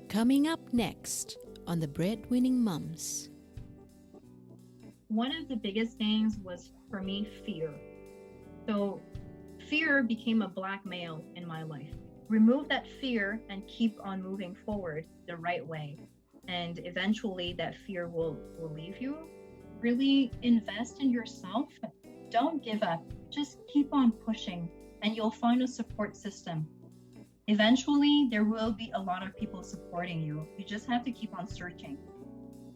Coming up next on the Breadwinning Mums. One of the biggest things was for me fear. So fear became a blackmail in my life. Remove that fear and keep on moving forward the right way. And eventually that fear will leave you. Really invest in yourself. Don't give up. Just keep on pushing and you'll find a support system. Eventually, there will be a lot of people supporting you. You just have to keep on searching.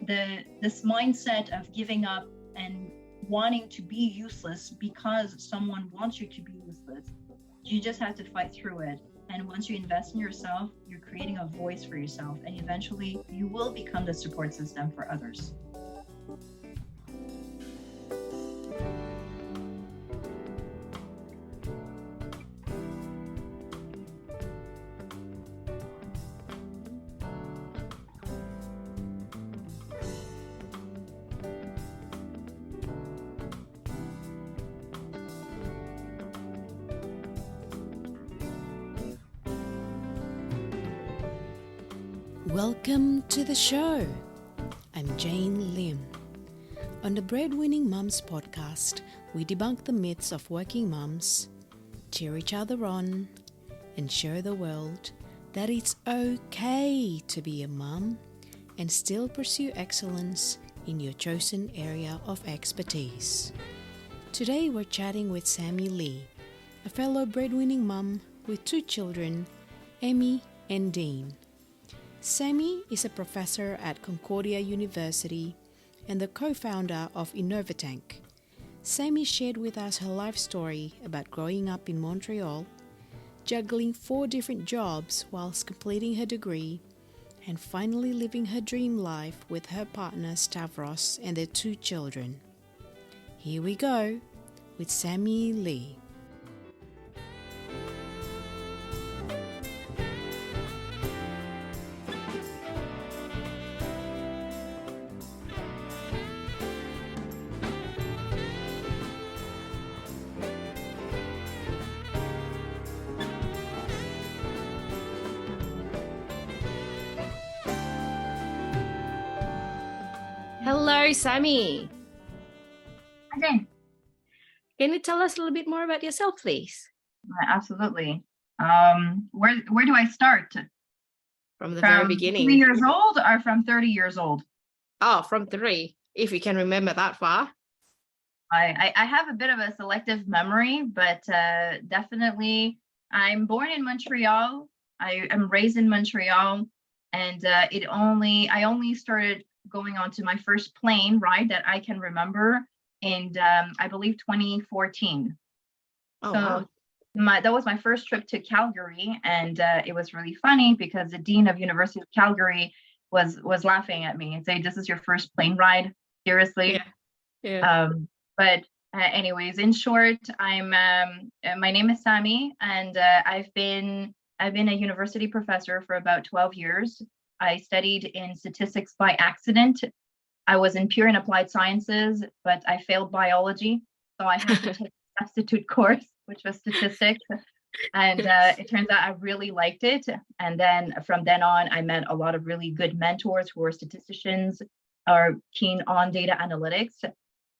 This mindset of giving up and wanting to be useless because someone wants you to be useless, you just have to fight through it. And once you invest in yourself, you're creating a voice for yourself, and eventually you will become the support system for others. Welcome to the show. I'm Jane Lim. On the Breadwinning Mums podcast, we debunk the myths of working mums, cheer each other on, and show the world that it's okay to be a mum and still pursue excellence in your chosen area of expertise. Today we're chatting with Samie Ly, a fellow breadwinning mum with 2 children, Emmy and Dean. Samie is a professor at Concordia University and the co-founder of Innovatank. Samie shared with us her life story about growing up in Montreal, juggling 4 different jobs whilst completing her degree, and finally living her dream life with her partner Stavros and their 2 children. Here we go with Samie Ly. Hello, Samie. Hi, Jane. Can you tell us a little bit more about yourself, please? Absolutely. Where do I start? From the very beginning. 3 years old or from 30 years old? Oh, from 3, if you can remember that far. I have a bit of a selective memory, but definitely I'm born in Montreal. I am raised in Montreal, and I only started going on to my first plane ride that I can remember in I believe 2014. Oh, So wow. that was my first trip to Calgary, and it was really funny because the dean of University of Calgary was laughing at me and saying, "This is your first plane ride? Seriously?" Yeah. But anyways, in short, I'm my name is Samie, and I've been a university professor for about 12 years. I studied in statistics by accident. I was in pure and applied sciences, but I failed biology, so I had to take a substitute course, which was statistics. And it turns out I really liked it. And then from then on, I met a lot of really good mentors who were statisticians or keen on data analytics.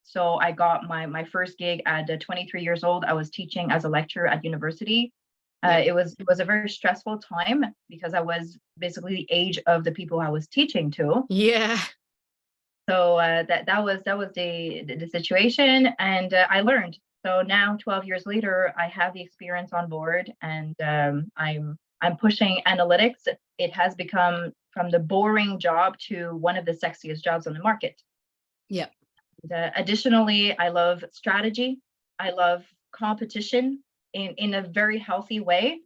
So I got my first gig at 23 years old. I was teaching as a lecturer at university. It was a very stressful time because I was basically the age of the people I was teaching to. Yeah. So that was the situation, and I learned. So now, 12 years later, I have the experience on board, and I'm pushing analytics. It has become from the boring job to one of the sexiest jobs on the market. Yeah. Additionally, I love strategy. I love competition in a very healthy way.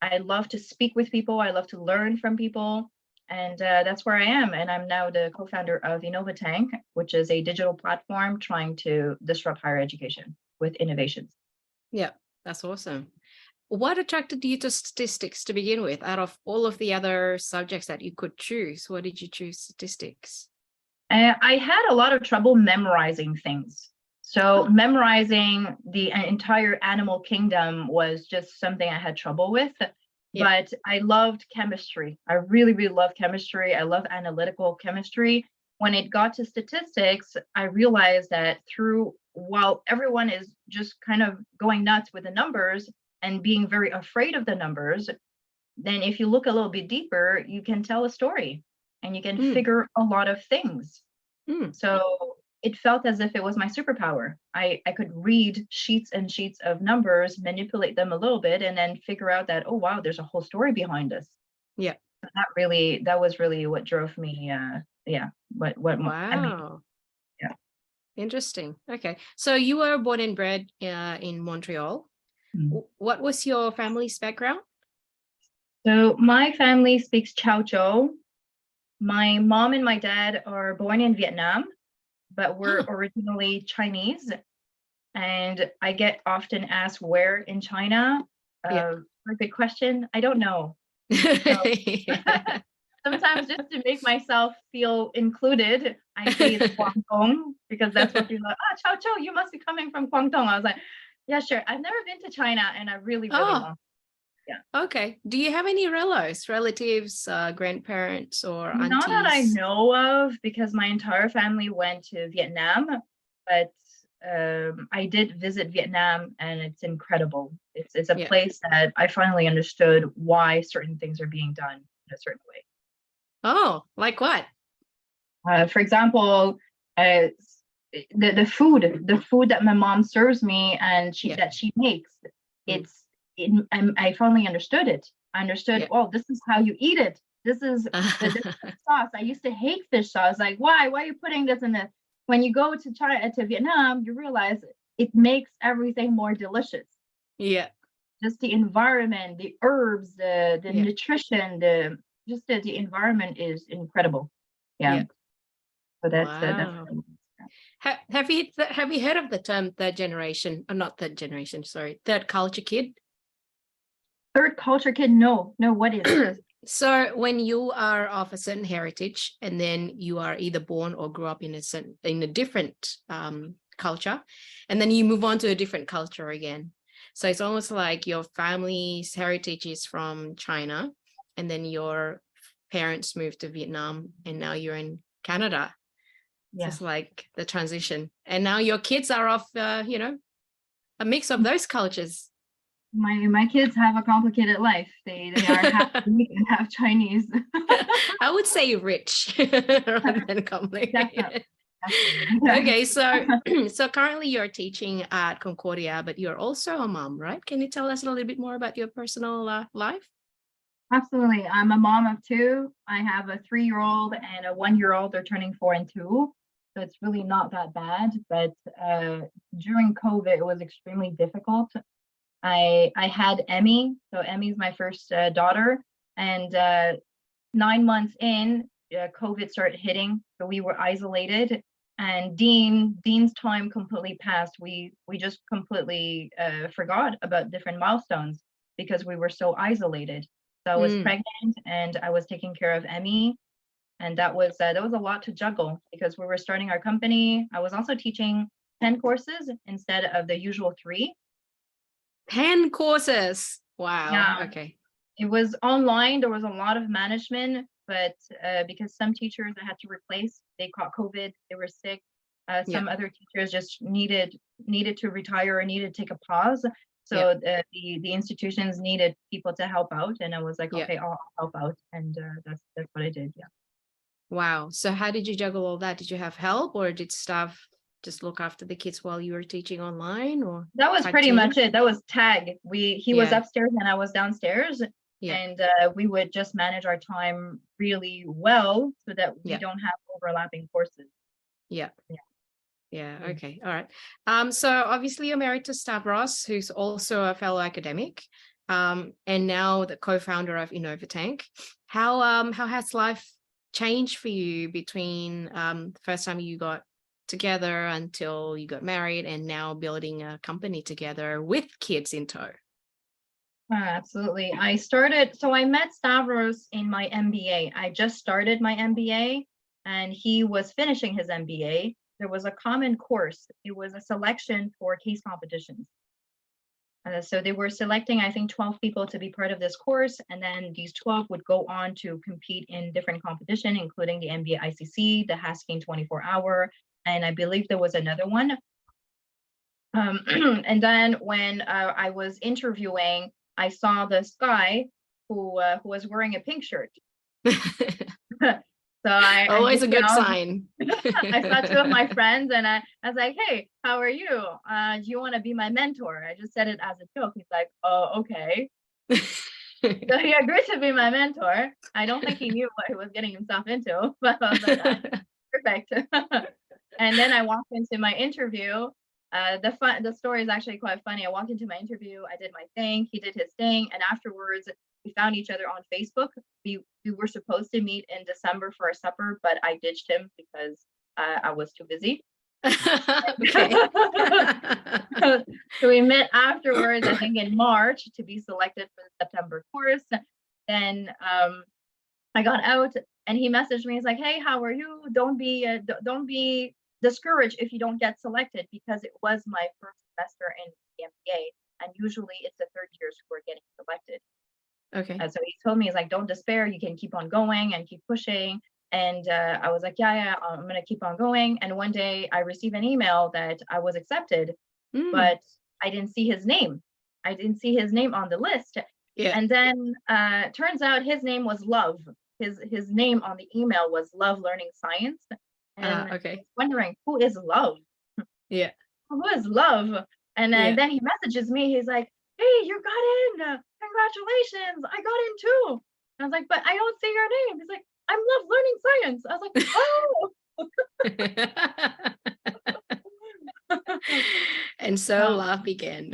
I love to speak with people. I love to learn from people. And that's where I am. And I'm now the co-founder of Innovatank, which is a digital platform trying to disrupt higher education with innovations. Yeah, that's awesome. What attracted you to statistics to begin with? Out of all of the other subjects that you could choose, why did you choose statistics? I had a lot of trouble memorizing things. So memorizing the entire animal kingdom was just something I had trouble with. Yeah. but I loved chemistry. I really, really love chemistry. I love analytical chemistry. When it got to statistics, I realized that while everyone is just kind of going nuts with the numbers and being very afraid of the numbers, then if you look a little bit deeper, you can tell a story and you can figure a lot of things. So it felt as if it was my superpower. I could read sheets and sheets of numbers, manipulate them a little bit, and then figure out that, oh, wow, there's a whole story behind this. Yeah. That was really what drove me. Wow. Yeah. Interesting. Okay. So you were born and bred in Montreal. What was your family's background? So my family speaks Chao Chou. My mom and my dad are born in Vietnam, but we're originally Chinese. And I get often asked where in China. Very good question. I don't know. So, sometimes just to make myself feel included, I say it's Guangdong, because that's what people are like, Chao Chou, you must be coming from Guangdong. I was like, yeah, sure. I've never been to China and I really, really want. Yeah. Okay. Do you have any relatives, grandparents, or aunties? Not that I know of, because my entire family went to Vietnam, but I did visit Vietnam and it's incredible. It's a place that I finally understood why certain things are being done in a certain way. Oh, like what? For example, the food that my mom serves me and that she makes, I finally understood it. I understood, oh, this is how you eat it. This is the sauce. I used to hate fish sauce. Like, why are you putting this in the? When you go to Vietnam, you realize it makes everything more delicious. Yeah. Just the environment, the herbs, the nutrition, the environment is incredible. Yeah. So that's have you heard of the term third generation, or not third generation, sorry, third culture kid? Third culture kid? No, what is it? So when you are of a certain heritage and then you are either born or grew up in a different culture, and then you move on to a different culture again. So it's almost like your family's heritage is from China, and then your parents moved to Vietnam, and now you're in Canada. Yeah. It's like the transition. And now your kids are of, a mix of those cultures. My kids have a complicated life. They are half Greek and half Chinese. I would say rich rather than complicated. Okay, so currently you're teaching at Concordia, but you're also a mom, right? Can you tell us a little bit more about your personal life? Absolutely. I'm a mom of two. I have a 3-year-old and a 1-year-old. They're turning 4 and 2. So it's really not that bad. But during COVID, it was extremely difficult. I had Emmy. So Emmy's my first daughter. And 9 months in, COVID started hitting. So we were isolated. And Dean's time completely passed. We just completely forgot about different milestones because we were so isolated. So I was pregnant and I was taking care of Emmy. And that was a lot to juggle because we were starting our company. I was also teaching 10 courses instead of the usual 3. 10 courses. Wow. Yeah. Okay. It was online. There was a lot of management, but because some teachers I had to replace, they caught COVID, they were sick. Some other teachers just needed to retire or needed to take a pause. So the institutions needed people to help out, and I was like, okay, I'll help out, and that's what I did. Yeah. Wow. So how did you juggle all that? Did you have help, or did staff just look after the kids while you were teaching online? Or that was pretty much it. That was tag. He was upstairs and I was downstairs, and we would just manage our time really well so that we don't have overlapping courses. Yeah. Okay. All right. So obviously you're married to Stavros, who's also a fellow academic, and now the co-founder of Innovatank. How has life changed for you between the first time you got together until you got married and now building a company together with kids in tow? Absolutely. I met Stavros in my MBA. I just started my MBA and he was finishing his MBA. There was a common course. It was a selection for case competitions. So they were selecting, I think, 12 people to be part of this course, and then these 12 would go on to compete in different competition, including the NBA ICC, the Haskell 24-hour, and I believe there was another one. And then when I was interviewing, I saw this guy who was wearing a pink shirt. So always a good sign. I saw two of my friends, and I was like, "Hey, how are you? Do you want to be my mentor?" I just said it as a joke. He's like, "Oh, okay." So he agreed to be my mentor. I don't think he knew what he was getting himself into, but I was like, perfect. And then I walked into my interview. The story is actually quite funny. I walked into my interview. I did my thing. He did his thing, and afterwards, we found each other on Facebook. We were supposed to meet in December for a supper, but I ditched him because I was too busy. Okay. So we met afterwards, I think in March, to be selected for the September course. Then I got out, and he messaged me. He's like, "Hey, how are you? Don't be discouraged if you don't get selected, because it was my first semester in the MBA, and usually it's the third years who are getting selected." Okay. So he told me, he's like, "Don't despair. You can keep on going and keep pushing." And I was like, yeah, I'm going to keep on going. And one day I received an email that I was accepted, but I didn't see his name. I didn't see his name on the list. Yeah. And then turns out his name was Love. His name on the email was Love Learning Science. And Okay. I was wondering, who is Love? Yeah. Who is Love? And then he messages me. He's like, "Hey, you got in. Congratulations. I got in too." I was like, "But I don't see your name." He's like, "I'm Love Learning Science." I was like, "Oh." And so love began.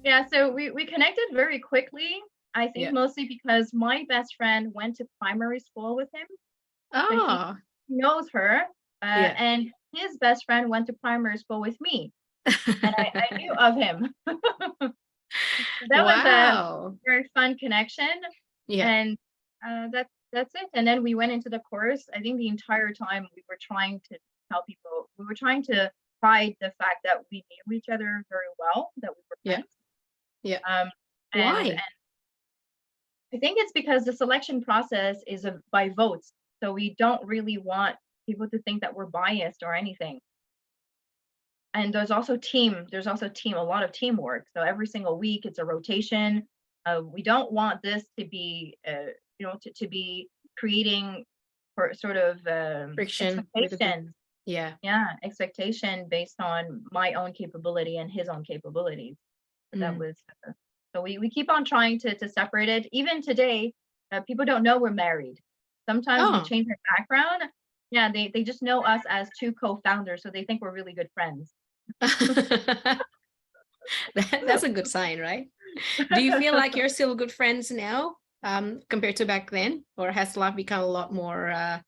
Yeah, so we connected very quickly. I think mostly because my best friend went to primary school with him. Oh. So he knows her. And his best friend went to primary school with me. And I knew of him. That was a very fun connection. Yeah. And that's it. And then we went into the course. I think the entire time we were trying to tell people, we were trying to hide the fact that we knew each other very well, that we were friends. Yeah. Why? And I think it's because the selection process is by votes. So we don't really want people to think that we're biased or anything. And there's also a lot of teamwork. So every single week it's a rotation. We don't want this to be, to be creating for sort of friction. Expectation. Yeah. Expectation based on my own capability and his own capabilities. That was so we keep on trying to separate it. Even today, people don't know we're married. Sometimes we change our background. Yeah, they just know us as two co-founders, so they think we're really good friends. That's a good sign, right? Do you feel like you're still good friends now, compared to back then, or has life become a lot more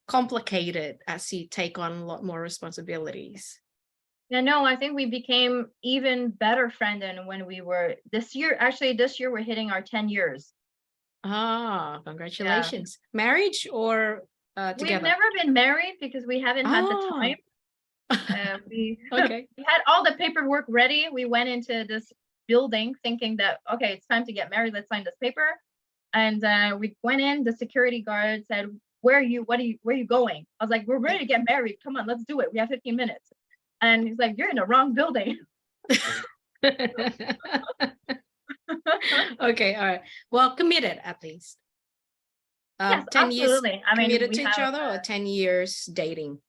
complicated as you take on a lot more responsibilities? Yeah, no, I think we became even better friends than when we were this year. Actually, this year we're hitting our 10 years. Congratulations. Yeah. Marriage or together? We've never been married because we haven't had the time. We had all the paperwork ready. We went into this building thinking that, okay, it's time to get married. Let's sign this paper. And we went in, the security guard said, where are you going? I was like, we're ready to get married. Come on, let's do it. We have 15 minutes. And he's like, you're in the wrong building. Okay, all right. Well, committed at least. Yes, 10 absolutely. years committed to each other, or 10 years dating?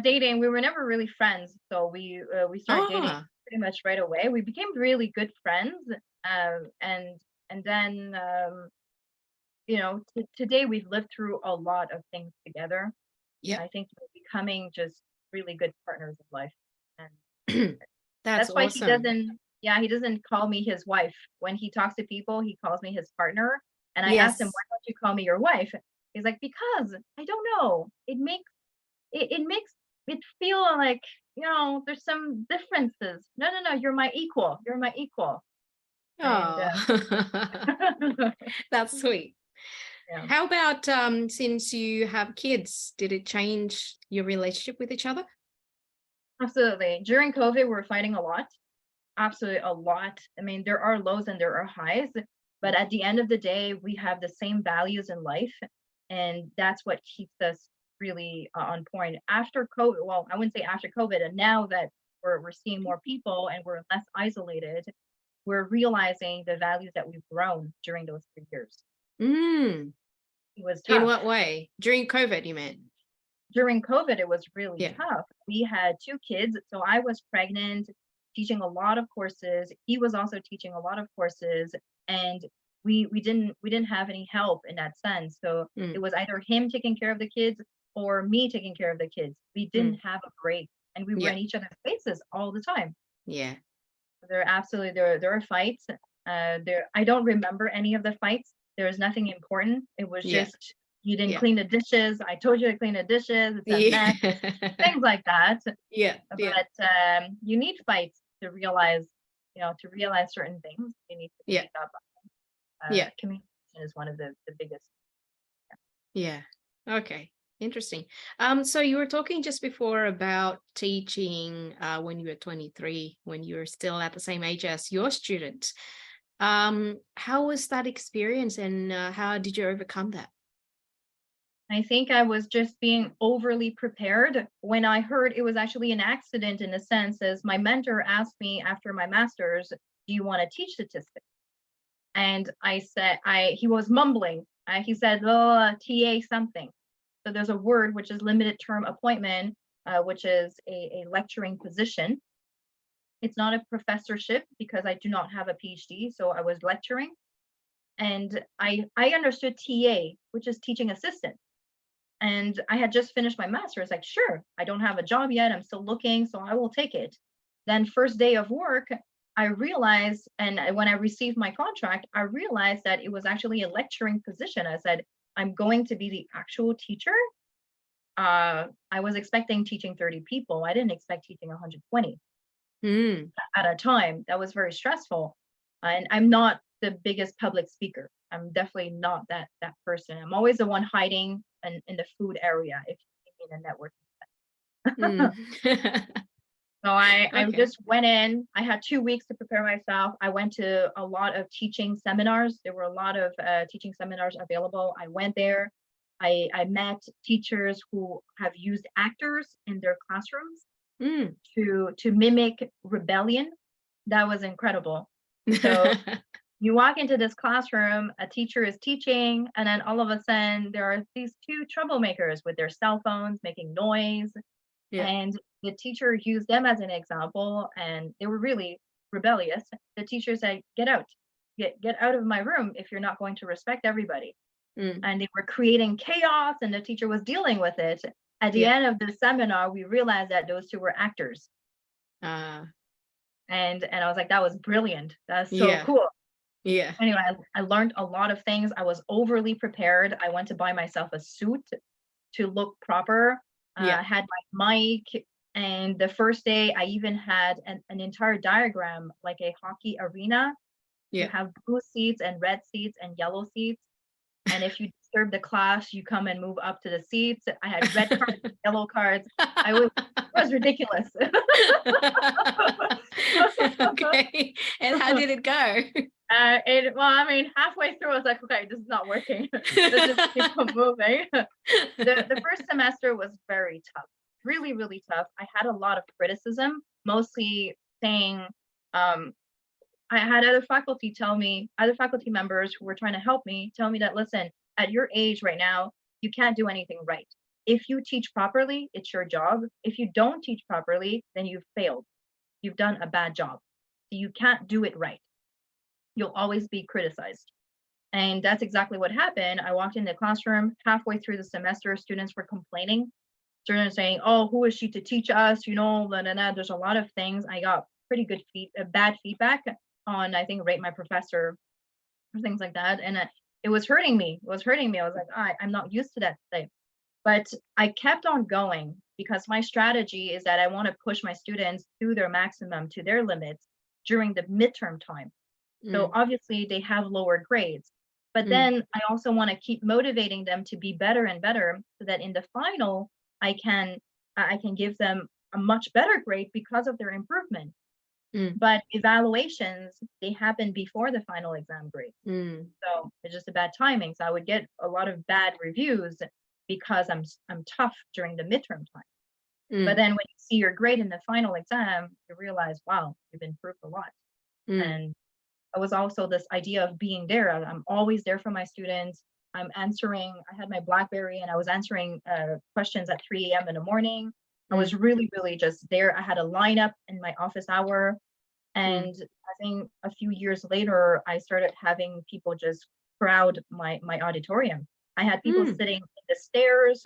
Dating. We were never really friends, so we started dating pretty much right away. We became really good friends, and then today we've lived through a lot of things together. Yeah, I think we're becoming just really good partners in life, and that's why awesome. He doesn't call me his wife. When he talks to people, he calls me his partner. And I asked him, why don't you call me your wife? He's like, because I don't know. It makes it feel like, there's some differences. No, you're my equal. You're my equal. And Oh, that's sweet. yeah. How about since you have kids, did it change your relationship with each other? Absolutely. During COVID, we were fighting a lot. Absolutely a lot. I mean, there are lows and there are highs, but at the end of the day, we have the same values in life, and that's what keeps us really on point. After COVID, well, I wouldn't say after COVID, and now that we're seeing more people and we're less isolated, we're realizing the values that we've grown during those 3 years. Mm. It was In tough. what way? During COVID, you meant? During COVID, it was really Yeah. tough. We had 2 kids, so I was pregnant, teaching a lot of courses. He was also teaching a lot of courses, and we didn't have any help in that sense. So it was either him taking care of the kids or me taking care of the kids. We didn't have a break, and we were in each other's faces all the time. Yeah. There are fights. I don't remember any of the fights. There was nothing important. It was just you didn't clean the dishes. I told you to clean the dishes. It's a mess. Things like that. Yeah. But you need fights to realize, to realize certain things. You need to pick up. Communication is one of the biggest. Yeah. Okay. Interesting. So you were talking just before about teaching when you were 23, when you were still at the same age as your students. How was that experience, and how did you overcome that? I think I was just being overly prepared when I heard it was actually an accident, in a sense, as my mentor asked me after my master's, do you want to teach statistics? And I said, he was mumbling. He said, oh, TA something. So there's a word which is limited term appointment, which is a lecturing position. It's not a professorship because I do not have a PhD, so I was lecturing. And I understood TA, which is teaching assistant. And I had just finished my master's. Like, sure, I don't have a job yet. I'm still looking, so I will take it. Then first day of work, I realized, and when I received my contract, I realized that it was actually a lecturing position. I said, I'm going to be the actual teacher. I was expecting teaching 30 people. I didn't expect teaching 120 at a time. That was very stressful. And I'm not the biggest public speaker. I'm definitely not that person. I'm always the one hiding in the food area, if you mean a networking. So I just went in. I had 2 weeks to prepare myself. I went to a lot of teaching seminars. There were a lot of teaching seminars available. I went there. I met teachers who have used actors in their classrooms to mimic rebellion. That was incredible. So you walk into this classroom, a teacher is teaching, and then all of a sudden there are these 2 troublemakers with their cell phones making noise. And the teacher used them as an example, and they were really rebellious. The teacher said, get out, get out of my room if you're not going to respect everybody. And they were creating chaos, and the teacher was dealing with it. At the end of the seminar, we realized that those 2 were actors. And I was like, that was brilliant. That's so cool. Yeah. Anyway, I learned a lot of things. I was overly prepared. I went to buy myself a suit to look proper. I had my mic, and the first day I even had an entire diagram, like a hockey arena. You have blue seats and red seats and yellow seats. And if you disturb the class, you come and move up to the seats. I had red cards and yellow cards. It was ridiculous. Okay. And how did it go? Halfway through, I was like, okay, this is not working. Let's just keep on moving. The first semester was very tough, really, really tough. I had a lot of criticism, mostly saying, I had other faculty members who were trying to help me, tell me that, listen, at your age right now, you can't do anything right. If you teach properly, it's your job. If you don't teach properly, then you've failed. You've done a bad job. So you can't do it right. You'll always be criticized. And that's exactly what happened. I walked in the classroom halfway through the semester, students were complaining. Students saying, oh, who is she to teach us? There's a lot of things. I got pretty good bad feedback on, I think, Rate My Professor or things like that. And it was hurting me. I was like, I'm not used to that thing. But I kept on going because my strategy is that I want to push my students to their maximum, to their limits during the midterm time. So obviously they have lower grades. But then I also want to keep motivating them to be better and better so that in the final I can give them a much better grade because of their improvement. But evaluations, they happen before the final exam grade. So it's just a bad timing. So I would get a lot of bad reviews because I'm tough during the midterm time. But then when you see your grade in the final exam, you realize, wow, you've improved a lot. And it was also this idea of being there. I'm always there for my students. I had my BlackBerry and I was answering questions at 3 a.m. in the morning. I was really, really just there. I had a lineup in my office hour. And I think a few years later, I started having people just crowd my auditorium. I had people sitting in the stairs,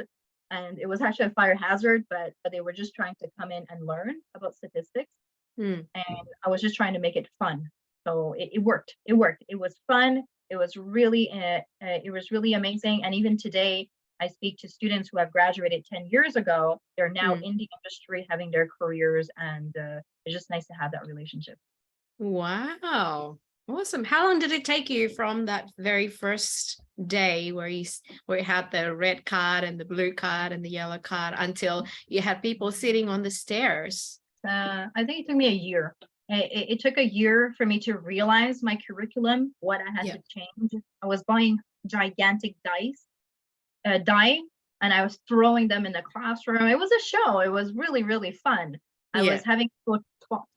and it was actually a fire hazard, but they were just trying to come in and learn about statistics. And I was just trying to make it fun. So it worked. It worked. It was fun. It was really amazing. And even today, I speak to students who have graduated 10 years ago. They're now in the industry having their careers, and it's just nice to have that relationship. Wow. Awesome. How long did it take you from that very first day where you had the red card and the blue card and the yellow card until you had people sitting on the stairs? I think it took me a year. It took a year for me to realize my curriculum, what I had to change. I was buying gigantic die, and I was throwing them in the classroom. It was a show. It was really, really fun. I was having to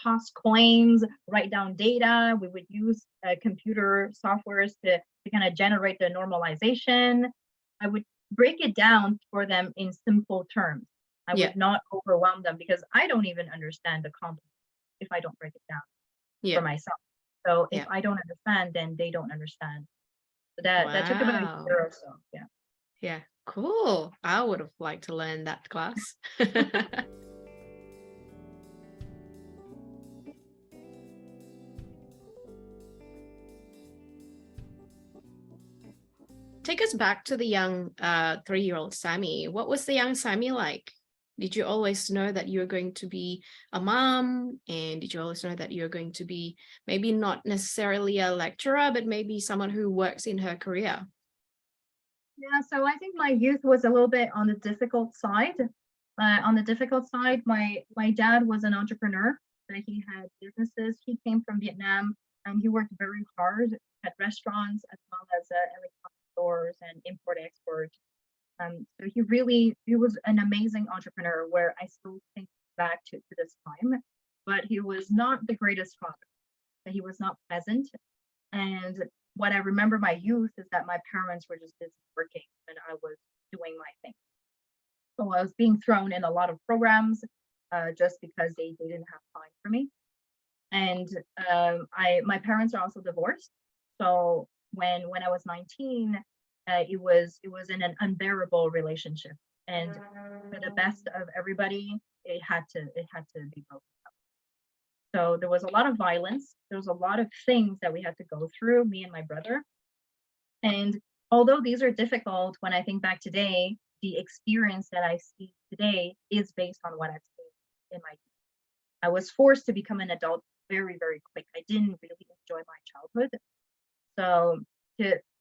toss coins, write down data. We would use computer softwares to kind of generate the normalization. I would break it down for them in simple terms. I would not overwhelm them because I don't even understand the complex if I don't break it down for myself. So if I don't understand, then they don't understand. So that took about a year or so. Yeah, cool. I would have liked to learn that class. Take us back to the young 3-year-old Samie. What was the young Samie like? Did you always know that you were going to be a mom? And did you always know that you're going to be maybe not necessarily a lecturer, but maybe someone who works in her career? Yeah, so I think my youth was a little bit on the difficult side. My dad was an entrepreneur. He had businesses. He came from Vietnam and he worked very hard at restaurants as well as electronic stores and import-export. So he was an amazing entrepreneur where I still think back to this time, but he was not the greatest father. He was not present. And what I remember my youth is that my parents were just busy working and I was doing my thing. So I was being thrown in a lot of programs just because they didn't have time for me. And my parents are also divorced. So when I was 19, it was in an unbearable relationship, and for the best of everybody, it had to be broken up. So there was a lot of violence. There was a lot of things that we had to go through, me and my brother. And although these are difficult, when I think back today, the experience that I see today is based on what I've seen in my youth. I was forced to become an adult very, very quick. I didn't really enjoy my childhood. So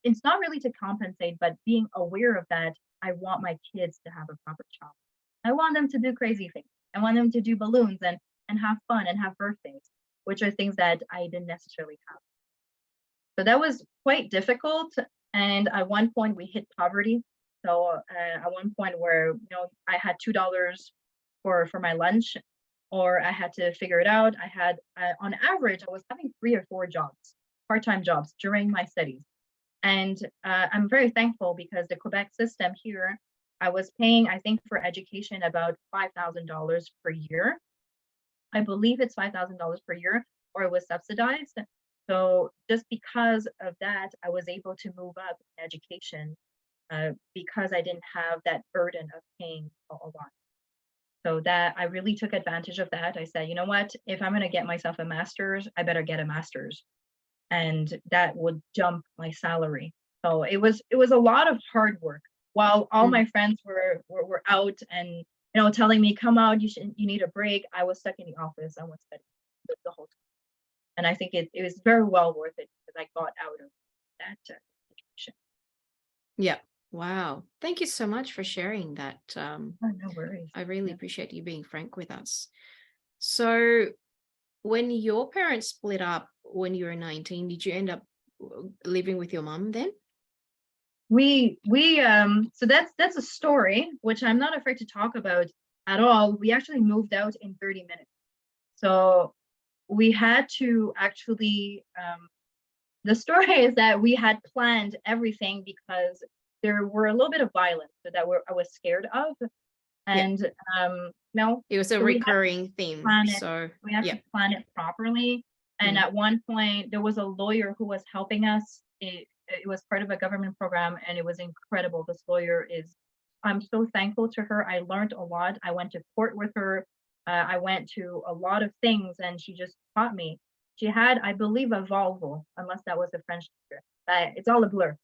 it's not really to compensate, but being aware of that, I want my kids to have a proper childhood. I want them to do crazy things. I want them to do balloons and have fun and have birthdays, which are things that I didn't necessarily have. So that was quite difficult. And at one point we hit poverty. So at one point where I had $2 for my lunch, or I had to figure it out. I had on average I was having 3 or 4 jobs, part-time jobs during my studies. And I'm very thankful because the Quebec system here, I was paying, I think, for education about $5,000 per year. I believe it's $5,000 per year, or it was subsidized. So just because of that, I was able to move up in education because I didn't have that burden of paying a lot. So that I really took advantage of that. I said, you know what, if I'm going to get myself a master's, I better get a master's. And that would jump my salary. So it was a lot of hard work while all my friends were out and telling me, come out, you need a break. I was stuck in the office. I was studying the whole And I think it was very well worth it because I got out of that situation. Yeah. Wow. Thank you so much for sharing that. Oh, no worries. I really appreciate you being frank with us. So when your parents split up when you were 19, did you end up living with your mom then? So that's a story which I'm not afraid to talk about at all. We actually moved out in 30 minutes. So we had to actually the story is that we had planned everything because there were a little bit of violence that I was scared of. And no, It was a so recurring theme. So we have to plan it properly. And at one point there was a lawyer who was helping us. It was part of a government program and it was incredible. This lawyer I'm so thankful to her. I learned a lot. I went to court with her. I went to a lot of things and she just taught me. She had, I believe, a Volvo, unless that was a French teacher. It's all a blur.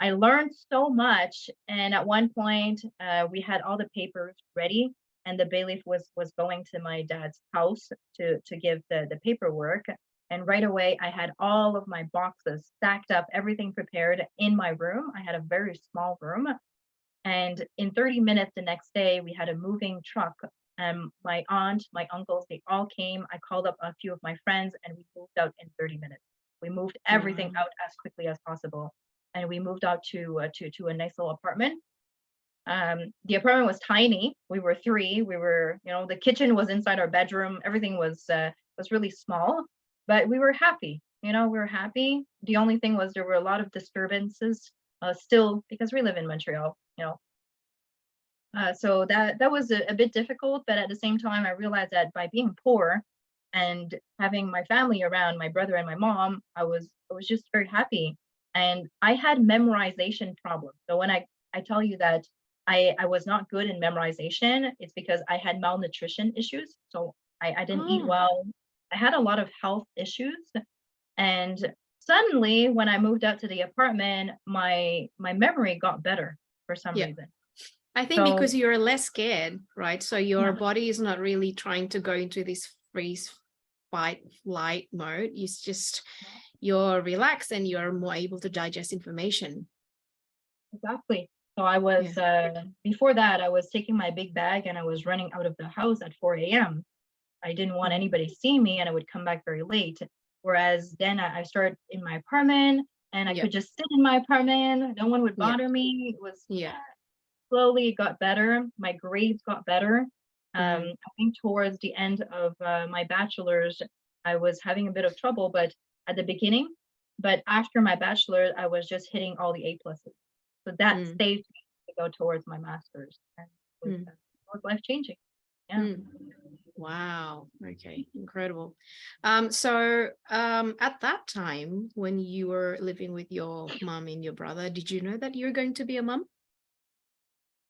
I learned so much. And at one point, we had all the papers ready and the bailiff was going to my dad's house to give the paperwork. And right away, I had all of my boxes stacked up, everything prepared in my room. I had a very small room. And in 30 minutes the next day, we had a moving truck. My aunt, my uncles, they all came. I called up a few of my friends and we moved out in 30 minutes. We moved everything out as quickly as possible. And we moved out to a nice little apartment. The apartment was tiny. We were three. We were, the kitchen was inside our bedroom. Everything was really small, but we were happy. We were happy. The only thing was there were a lot of disturbances still because we live in Montreal. So that was a bit difficult, but at the same time, I realized that by being poor and having my family around, my brother and my mom, I was just very happy. And I had memorization problems. So when I tell you that I was not good in memorization, it's because I had malnutrition issues. So I didn't eat well. I had a lot of health issues. And suddenly when I moved out to the apartment, my memory got better for some reason. I think because you're less scared, right? So your body is not really trying to go into this freeze, fight, flight mode. It's just you're relaxed and you're more able to digest information. Exactly. So I was, before that, I was taking my big bag and I was running out of the house at 4 a.m. I didn't want anybody seeing me and I would come back very late. Whereas then I started in my apartment and I could just sit in my apartment. No one would bother me. It was slowly it got better. My grades got better. I think towards the end of my bachelor's, I was having a bit of trouble, but at the beginning, but after my bachelor's, I was just hitting all the A pluses. So that saved me to go towards my master's. And it was life changing. Yeah. Wow. Okay. Incredible. So at that time, when you were living with your mom and your brother, did you know that you were going to be a mom?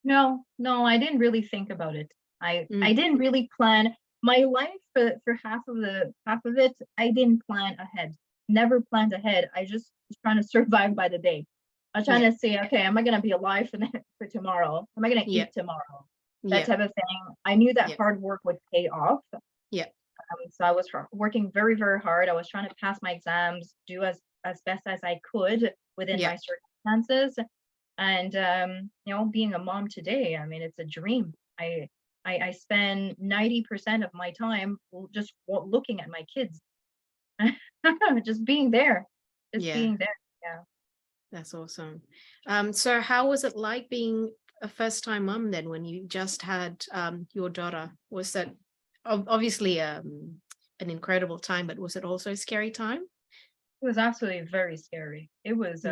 No, I didn't really think about it. I didn't really plan my life for half of it. I didn't plan ahead. Never planned ahead. I just was trying to survive by the day. I was trying to say, okay, am I going to be alive for tomorrow? Am I going to eat tomorrow? That type of thing. I knew that hard work would pay off. Yeah. So I was working very, very hard. I was trying to pass my exams, do as best as I could within my circumstances. And being a mom today, I mean, it's a dream. I spend 90% of my time just looking at my kids, just being there, being there. Yeah, that's awesome. So how was it like being a first-time mom then, when you just had your daughter? Was that obviously an incredible time, but was it also a scary time? It was absolutely very scary. It was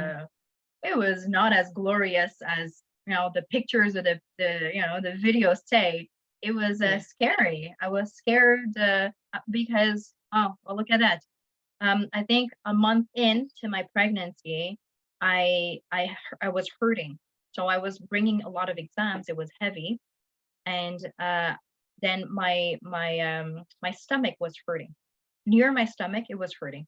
it was not as glorious as the pictures or the videos say. It was scary. I was scared because look at that. I think a month into my pregnancy, I was hurting. So I was bringing a lot of exams. It was heavy, and then my stomach was hurting. Near my stomach, it was hurting,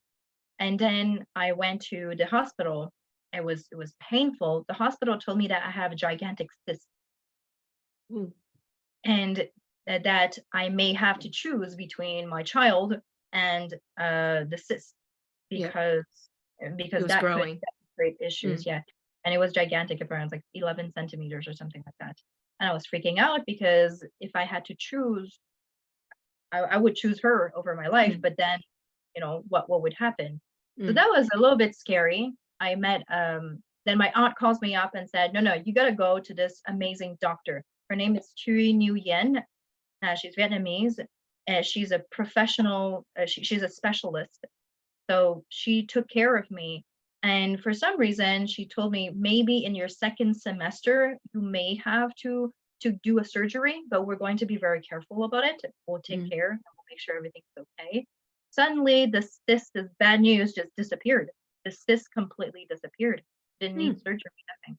and then I went to the hospital. It was painful. The hospital told me that I have a gigantic cyst, and that I may have to choose between my child and the cyst, because It was that could growing. create issues. Yeah. And it was gigantic, apparently, like 11 centimeters or something like that. And I was freaking out because if I had to choose, I would choose her over my life, but then, what would happen? So that was a little bit scary. I met, then my aunt calls me up and said, no, you got to go to this amazing doctor. Her name is Thuy Nguyen. She's Vietnamese. She's a professional, she's a specialist. So she took care of me. And for some reason, she told me maybe in your second semester, you may have to do a surgery, but we're going to be very careful about it. We'll take care and we'll make sure everything's okay. Suddenly, the cyst, this bad news, just disappeared. The cyst completely disappeared. Didn't need surgery, nothing.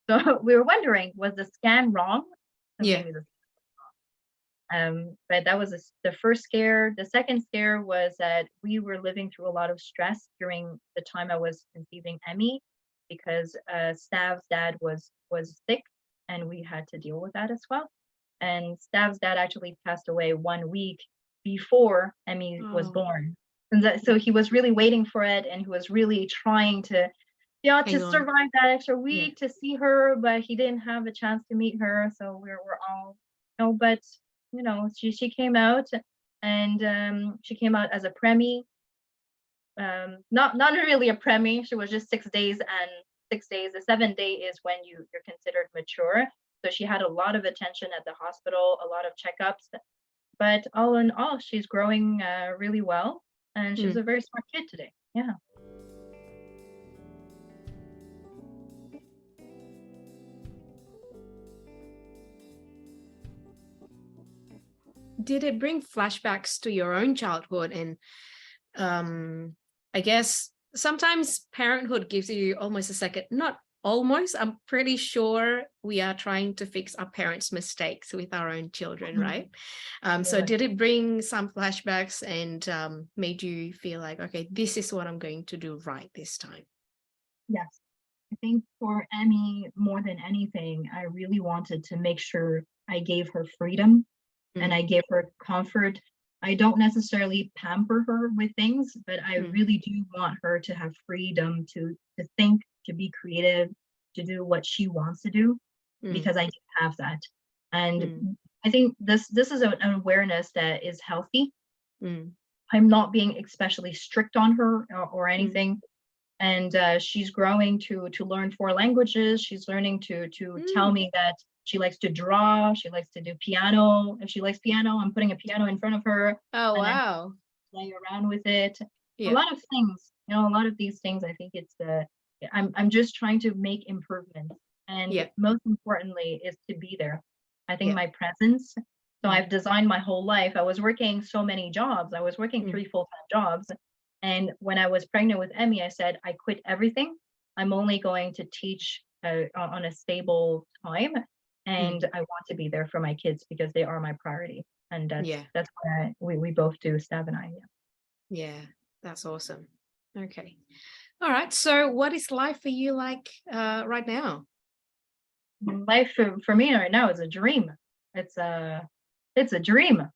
So we were wondering, was the scan wrong? So maybe but that was the first scare. The second scare was that we were living through a lot of stress during the time I was conceiving Emmy, because Stav's dad was sick, and we had to deal with that as well. And Stav's dad actually passed away 1 week before Emmy was born. And so he was really waiting for it, and he was really trying to survive that extra week to see her, but he didn't have a chance to meet her. So we're all, but she came out, and she came out as a preemie. Not really a preemie. She was just 6 days, and 6 days. The 7th day is when you're considered mature. So she had a lot of attention at the hospital, a lot of checkups. But all in all, she's growing really well, and she's a very smart kid today. Yeah. Did it bring flashbacks to your own childhood? And I guess sometimes parenthood gives you almost a second, not almost, I'm pretty sure we are trying to fix our parents' mistakes with our own children, right? So did it bring some flashbacks and made you feel like, okay, this is what I'm going to do right this time? Yes. I think for Emmy, more than anything, I really wanted to make sure I gave her freedom and I gave her comfort. I don't necessarily pamper her with things, but I really do want her to have freedom to think, to be creative, to do what she wants to do, because I didn't have that. And I think this is an awareness that is healthy. I'm not being especially strict on her or anything. And she's growing to learn 4 languages. She's learning to tell me that she likes to draw. She likes to do piano. If she likes piano, I'm putting a piano in front of her. Oh, wow. Play around with it. Yeah. A lot of things, a lot of these things, I think it's I'm just trying to make improvements. And most importantly is to be there. I think my presence. So I've designed my whole life. I was working so many jobs. I was working 3 full-time jobs. And when I was pregnant with Emmy, I said, I quit everything. I'm only going to teach on a stable time. And I want to be there for my kids because they are my priority. And that's why we both do, Stav and I. Yeah, that's awesome. Okay. All right. So what is life for you like right now? Life for me right now is a dream. It's a dream.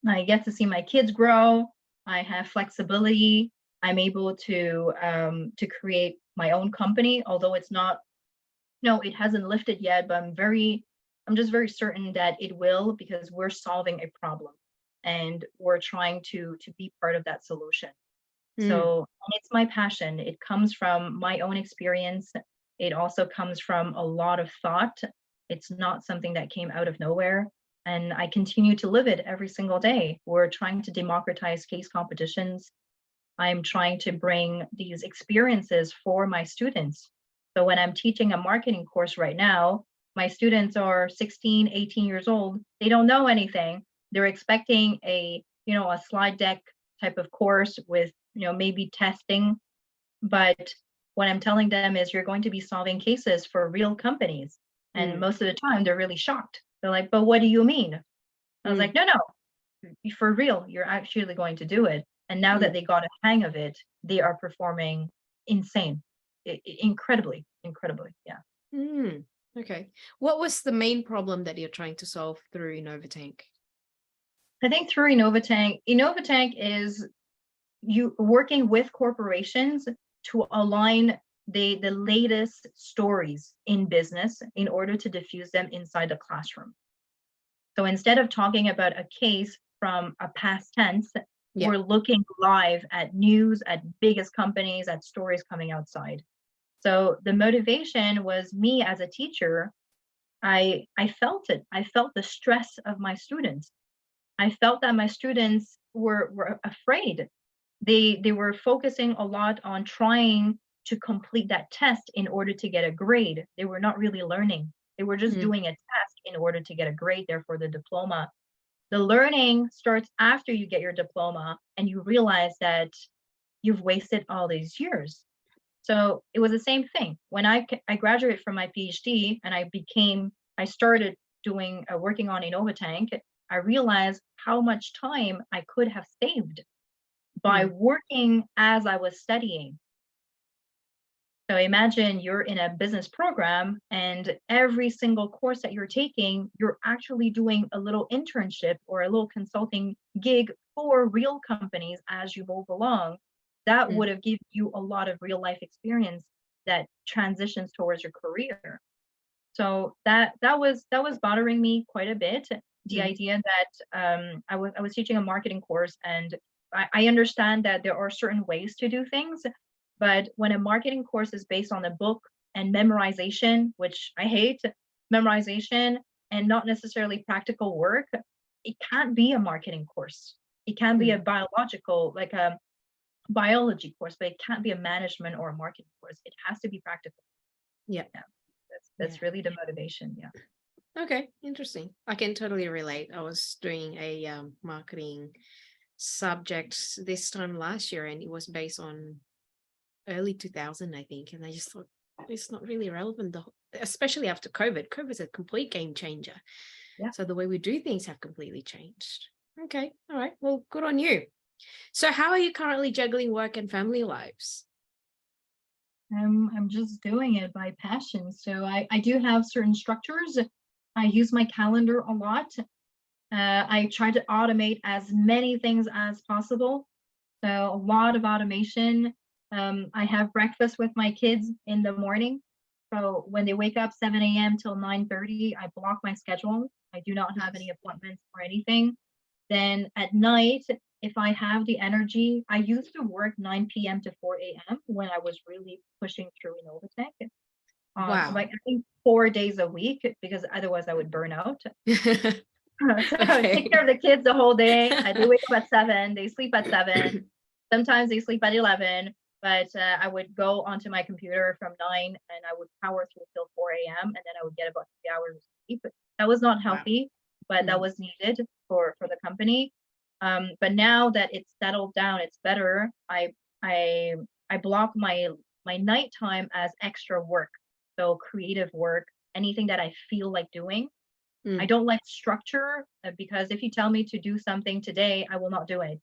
I get to see my kids grow. I have flexibility. I'm able to create my own company, although it's not, it hasn't lifted yet, but I'm just very certain that it will, because we're solving a problem and we're trying to be part of that solution. So, and it's my passion. It comes from my own experience. It also comes from a lot of thought. It's not something that came out of nowhere. And I continue to live it every single day. We're trying to democratize case competitions. I'm trying to bring these experiences for my students. So when I'm teaching a marketing course right now, my students are 16, 18 years old. They don't know anything. They're expecting a slide deck type of course with, maybe testing. But what I'm telling them is you're going to be solving cases for real companies. And most of the time they're really shocked. They're like, but what do you mean? I was like, no, for real, you're actually going to do it. And now that they got a hang of it, they are performing insane, incredibly. Yeah. Okay. What was the main problem that you're trying to solve through Innovatank? I think through Innovatank is you working with corporations to align the latest stories in business in order to diffuse them inside the classroom. So instead of talking about a case from a past tense, we're looking live at news, at biggest companies, at stories coming outside. So the motivation was me as a teacher. I felt it. I felt the stress of my students. I felt that my students were afraid. They were focusing a lot on trying to complete that test in order to get a grade. They were not really learning. They were just doing a test in order to get a grade, therefore the diploma. The learning starts after you get your diploma and you realize that you've wasted all these years. So it was the same thing. When I graduated from my PhD and I started doing working on Innovatank, I realized how much time I could have saved by working as I was studying. So imagine you're in a business program and every single course that you're taking, you're actually doing a little internship or a little consulting gig for real companies as you move along. That would have given you a lot of real life experience that transitions towards your career. So that was bothering me quite a bit. The idea that I was teaching a marketing course, and I understand that there are certain ways to do things, but when a marketing course is based on a book and memorization, which I hate, memorization and not necessarily practical work, it can't be a marketing course. It can be a biological, like a biology course, but it can't be a management or a marketing course. It has to be practical. Yeah. That's really the motivation. Yeah. Okay, interesting. I can totally relate. I was doing a marketing subject this time last year, and it was based on early 2000, I think. And I just thought it's not really relevant, especially after COVID. COVID is a complete game changer. Yeah. So the way we do things have completely changed. Okay. All right. Well, good on you. So how are you currently juggling work and family lives? I'm just doing it by passion. So I do have certain structures. I use my calendar a lot. I try to automate as many things as possible. So a lot of automation. I have breakfast with my kids in the morning. So when they wake up 7 a.m. till 9:30, I block my schedule. I do not have any appointments or anything. Then at night, if I have the energy, I used to work 9 p.m. to 4 a.m. when I was really pushing through Innovatank. Wow. Like I think 4 days a week, because otherwise I would burn out. So I would take care of the kids the whole day. They wake up at 7, they sleep at 7. Sometimes they sleep at 11, but I would go onto my computer from 9 and I would power through till 4 a.m. and then I would get about 3 hours of sleep. That was not healthy, but that was needed for the company. But now that it's settled down, it's better. I block my nighttime as extra work. So creative work, anything that I feel like doing. I don't like structure, because if you tell me to do something today, I will not do it.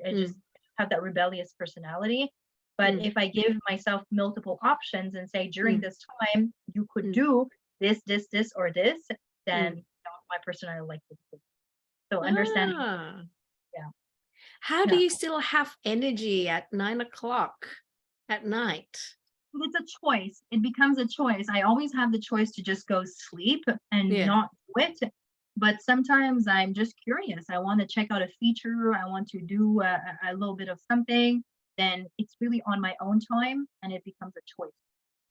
I just have that rebellious personality. But if I give myself multiple options and say during this time you could do this, or this, then my personality likes it. So understanding. Yeah. How do you still have energy at 9 o'clock at night? It's a choice. It becomes a choice. I always have the choice to just go sleep and not do it. But sometimes I'm just curious. I want to check out a feature. I want to do a little bit of something. Then it's really on my own time and it becomes a choice.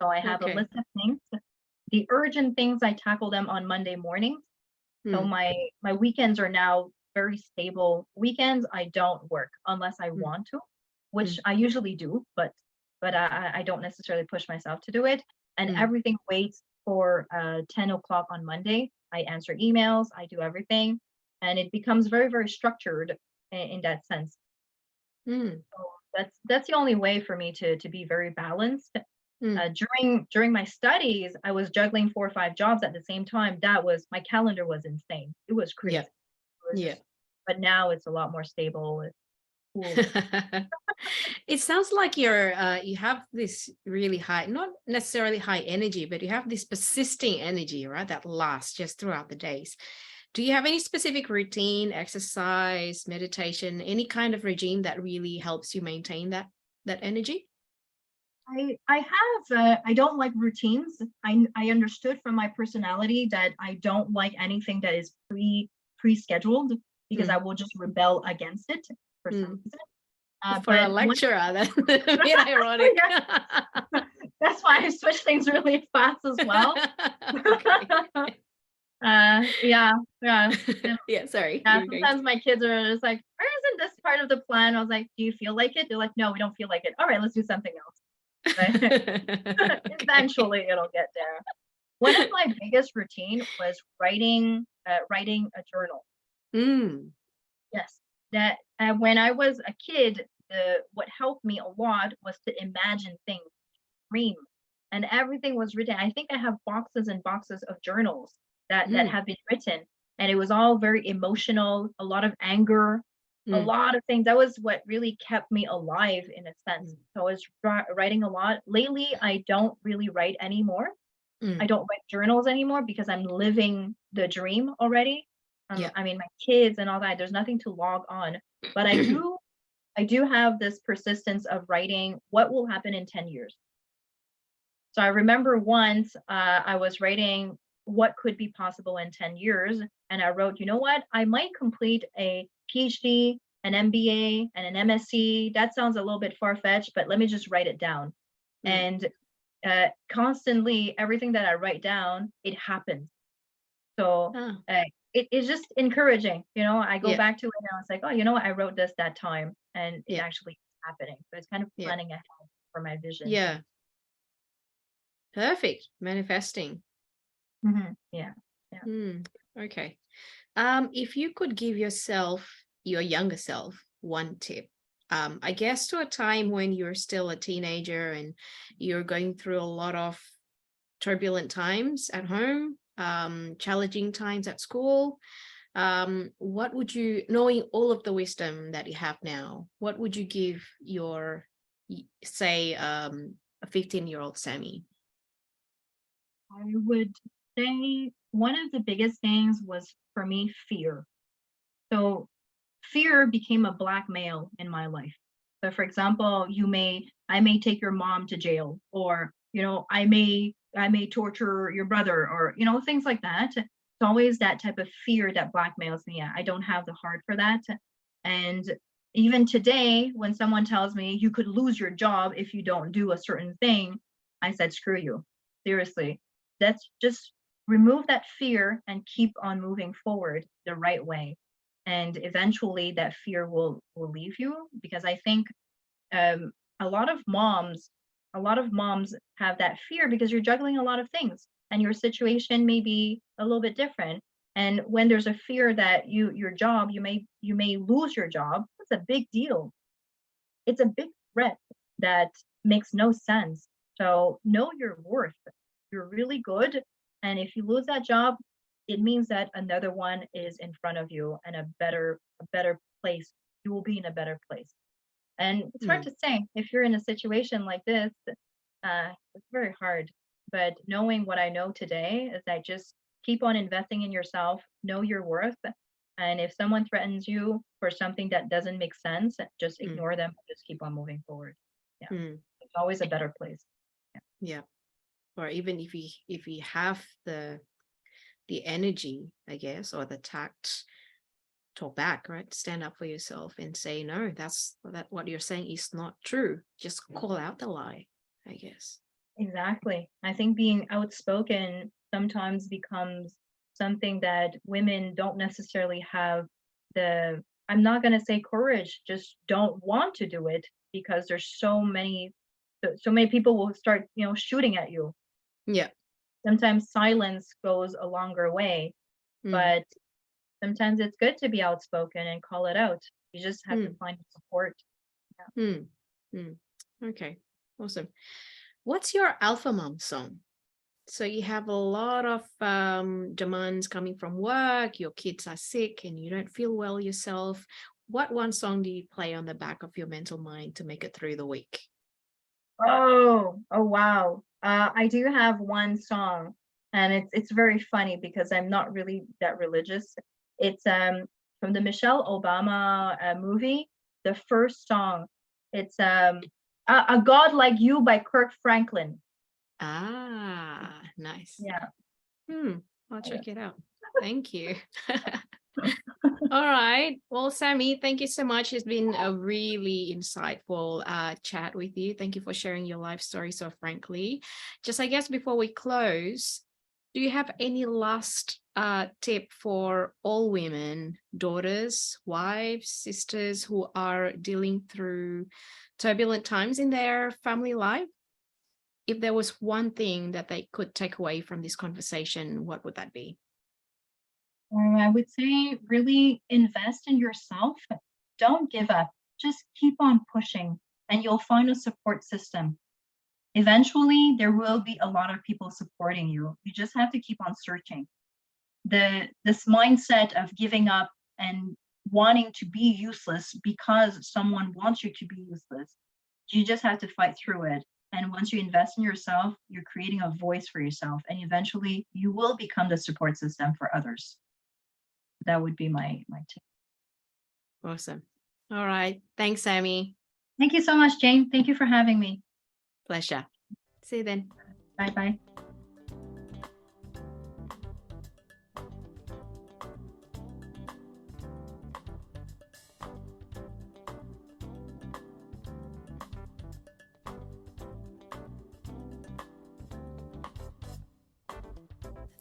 So I have a list of things. The urgent things, I tackle them on Monday mornings. So my weekends are now very stable. Weekends, I don't work unless I want to, which I usually do, but I don't necessarily push myself to do it. And everything waits for 10 o'clock on Monday. I answer emails, I do everything, and it becomes very, very structured in that sense. So that's the only way for me to be very balanced. During my studies, I was juggling 4 or 5 jobs at the same time. My calendar was insane. It was crazy. But now it's a lot more stable. It sounds like you have this really high, not necessarily high energy, but you have this persisting energy, right? That lasts just throughout the days. Do you have any specific routine, exercise, meditation, any kind of regime that really helps you maintain that energy? I have I don't like routines. I understood from my personality that I don't like anything that is pre-scheduled, because I will just rebel against it for some reason. For a lecturer, that's a bit ironic. That's why I switch things really fast as well. Yeah. Yeah, sorry. Sometimes my kids are just like, why isn't this part of the plan? I was like, do you feel like it? They're like, no, we don't feel like it. All right, let's do something else. Eventually it'll get there. One of my biggest routine was writing a journal. Yes, that when I was a kid, what helped me a lot was to imagine things, dream, and everything was written. I think I have boxes and boxes of journals that have been written, and it was all very emotional, a lot of anger, a lot of things. That was what really kept me alive in a sense. So I was writing a lot. Lately, I don't really write anymore. I don't write journals anymore because I'm living the dream already. I mean, my kids and all that, there's nothing to log on, but I do have this persistence of writing what will happen in 10 years. So I remember once I was writing what could be possible in 10 years. And I wrote, you know what, I might complete a PhD, an MBA, and an MSc. That sounds a little bit far-fetched, but let me just write it down. And constantly, everything that I write down, it happens. So it's just encouraging. I go back to it and it's like, oh, you know what, I wrote this that time, and it actually is happening. So it's kind of planning ahead for my vision. Yeah. Perfect. Manifesting. Yeah. Okay. If you could give yourself, your younger self, one tip, I guess to a time when you're still a teenager and you're going through a lot of turbulent times at home, challenging times at school, what would you, knowing all of the wisdom that you have now, what would you give your, say, a 15-year-old Samie? I would say one of the biggest things was, for me, fear. So fear became a blackmail in my life. So for example, I may take your mom to jail, or, I may torture your brother, or, things like that. It's always that type of fear that blackmails me. I don't have the heart for that. And even today, when someone tells me you could lose your job if you don't do a certain thing, I said, screw you. Seriously. Let's just remove that fear and keep on moving forward the right way. And eventually that fear will leave you, because I think a lot of moms have that fear because you're juggling a lot of things and your situation may be a little bit different. And when there's a fear that your job, you may lose your job, that's a big deal. It's a big threat that makes no sense. So know your worth. You're really good. And if you lose that job, it means that another one is in front of you, and a better place. You will be in a better place. And it's hard to say if you're in a situation like this. It's very hard. But knowing what I know today is that just keep on investing in yourself, know your worth. And if someone threatens you for something that doesn't make sense, just ignore them, just keep on moving forward. Yeah. It's always a better place. Yeah. Or even if you have the energy, I guess, or the tact, talk back, right? Stand up for yourself and say, no, that what you're saying is not true. Just call out the lie, I guess. Exactly. I think being outspoken sometimes becomes something that women don't necessarily have I'm not going to say courage, just don't want to do it, because there's so many people will start, shooting at you. Yeah. Sometimes silence goes a longer way, but sometimes it's good to be outspoken and call it out. You just have to find support. Yeah. Okay, awesome. What's your alpha mom song? So you have a lot of demands coming from work, your kids are sick and you don't feel well yourself. What one song do you play on the back of your mental mind to make it through the week? Oh wow. I do have one song. and it's very funny because I'm not really that religious. It's from the Michelle Obama movie, the first song. It's a God Like You by Kirk Franklin. Ah, nice. Yeah. I'll check it out. Thank you. All right. Well, Samie, thank you so much. It's been a really insightful chat with you. Thank you for sharing your life story so frankly. Just, I guess, before we close, do you have any last tip for all women, daughters, wives, sisters who are dealing through turbulent times in their family life? If there was one thing that they could take away from this conversation, what would that be? I would say really invest in yourself. Don't give up. Just keep on pushing and you'll find a support system. Eventually, there will be a lot of people supporting you. You just have to keep on searching. This mindset of giving up and wanting to be useless because someone wants you to be useless, you just have to fight through it. And once you invest in yourself, you're creating a voice for yourself. And eventually, you will become the support system for others. That would be my tip. Awesome. All right. Thanks, Samie. Thank you so much, Jane. Thank you for having me. Pleasure. See you then. Bye-bye.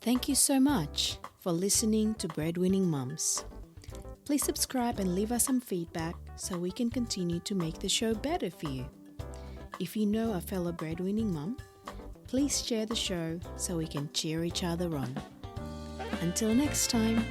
Thank you so much for listening to Breadwinning Mums. Please subscribe and leave us some feedback so we can continue to make the show better for you. If you know a fellow breadwinning mum, please share the show so we can cheer each other on. Until next time.